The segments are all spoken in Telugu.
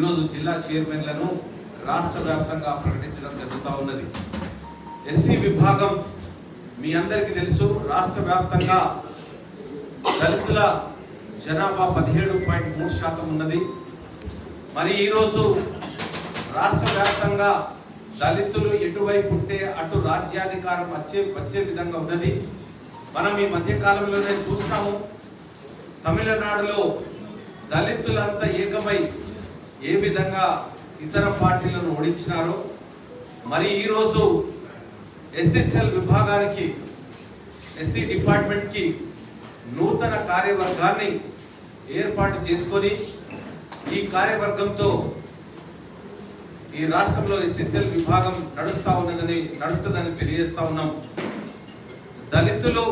ఈరోజు జిల్లా చైర్మన్లను రాష్ట్ర వ్యాప్తంగా ప్రకటించడం జరుగుతూ ఉన్నది. ఎస్సీ విభాగం మీ అందరికీ తెలుసు, రాష్ట్ర వ్యాప్తంగా దళితుల జనాభా 17.3% ఉన్నది. మరి ఈరోజు రాష్ట్ర వ్యాప్తంగా దళితులు ఎటువైపు ఉంటే అటు రాజ్యాధికారం వచ్చే విధంగా ఉన్నది. మనం ఈ మధ్య కాలంలోనే చూస్తాము, తమిళనాడులో దళితులంతా ఏకమై ఏ విధంగా ఇతర పార్టీలను ఓడించినారో, మరి ఈరోజు ఎస్ఎస్ఎల్ విభాగానికి, ఎస్సీ డిపార్ట్మెంట్కి నూతన కార్యవర్గాన్ని ఏర్పాటు చేసుకొని ఈ కార్యవర్గంతో ఈ రాష్ట్రంలో ఎస్ఎస్ఎల్ విభాగం నడుస్తుందని తెలియజేస్తా ఉన్నాం. దళితులు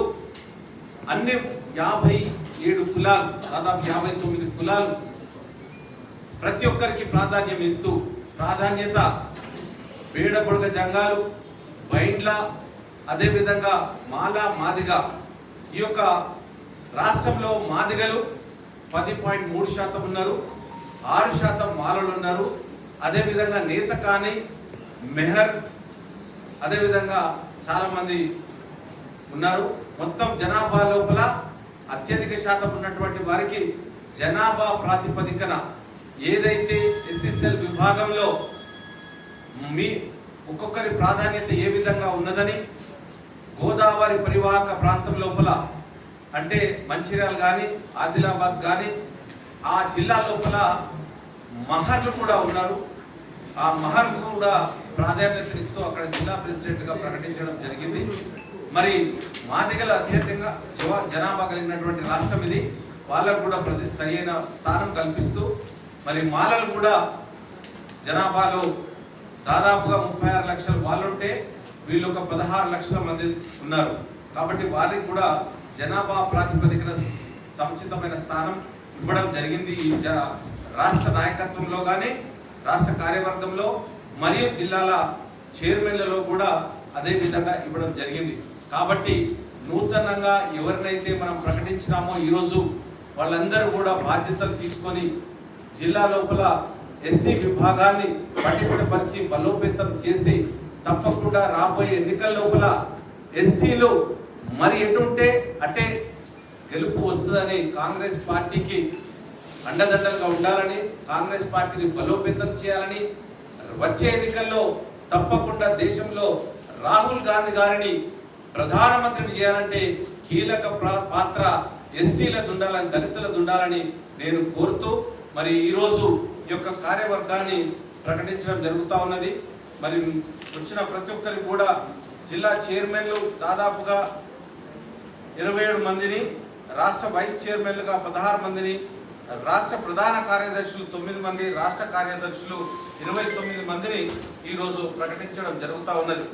అన్ని 57 కులాలు, దాదాపు 59 కులాలు ప్రతి ఒక్కరికి ప్రాధాన్యం ఇస్తూ, ప్రాధాన్యత బేడబుడగ జంగాలు, వైండ్ల, అదేవిధంగా మాల, మాదిగ. ఈ యొక్క రాష్ట్రంలో మాదిగలు 10.3% ఉన్నారు, 6% మాలలు ఉన్నారు. అదేవిధంగా నేత కానీ, మెహర్, అదేవిధంగా చాలామంది ఉన్నారు. మొత్తం జనాభా లోపల అత్యధిక శాతం ఉన్నటువంటి వారికి జనాభా ప్రాతిపదికన ఏదైతే ఎస్ఎస్ఎల్ విభాగంలో మీ ఒక్కొక్కరి ప్రాధాన్యత ఏ విధంగా ఉన్నదని, గోదావరి పరివాహక ప్రాంతం లోపల అంటే మంచిర్యాల కానీ, ఆదిలాబాద్ కానీ, ఆ జిల్లా లోపల మహర్లు కూడా ఉన్నారు. ఆ మహర్లు కూడా ప్రాధాన్యతనిస్తూ అక్కడ జిల్లా ప్రెసిడెంట్గా ప్రకటించడం జరిగింది. మరి మాదిగల అత్యధికంగా జనాభా కలిగినటువంటి రాష్ట్రం ఇది. వాళ్ళకు కూడా సరైన స్థానం కల్పిస్తూ, మరి మాలలు కూడా జనాభాలో దాదాపుగా 36 లక్షల వాళ్ళుంటే వీళ్ళు ఒక 16 లక్షల మంది ఉన్నారు. కాబట్టి వారికి కూడా జనాభా ప్రాతిపదికన సముచితమైన స్థానం ఇవ్వడం జరిగింది. ఈ రాష్ట్ర నాయకత్వంలో కానీ, రాష్ట్ర కార్యవర్గంలో మరియు జిల్లాల చైర్మన్లలో కూడా అదే విధంగా ఇవ్వడం జరిగింది. కాబట్టి నూతనంగా ఎవరినైతే మనం ప్రకటించినామో ఈరోజు వాళ్ళందరూ కూడా బాధ్యతలు తీసుకొని జిల్లా లోపల ఎస్సీ విభాగాన్ని పటిష్టపరిచి బలోపేతం చేసి తప్పకుండా రాబోయే ఎన్నికల లోపల ఎస్సీలు మరి ఎటుంటే అటే గెలుపు వస్తుందని, కాంగ్రెస్ పార్టీకి అండదండలుగా ఉండాలని, కాంగ్రెస్ పార్టీని బలోపేతం చేయాలని, వచ్చే ఎన్నికల్లో తప్పకుండా దేశంలో రాహుల్ గాంధీ గారిని ప్రధానమంత్రిని చేయాలంటే కీలక పాత్ర ఎస్సీలకు ఉండాలని, దళితులకు ఉండాలని నేను కోరుతూ మరి ఈరోజు ఈ యొక్క కార్యవర్గాన్ని ప్రకటించడం జరుగుతూ ఉన్నది. మరి వచ్చిన ప్రతి ఒక్కరికి కూడా జిల్లా చైర్మన్లు దాదాపుగా 27 మందిని, రాష్ట్ర వైస్ చైర్మన్లుగా 16 మందిని, రాష్ట్ర ప్రధాన కార్యదర్శులు 9 మంది, రాష్ట్ర కార్యదర్శులు 29 మందిని ఈరోజు ప్రకటించడం జరుగుతూ ఉన్నది.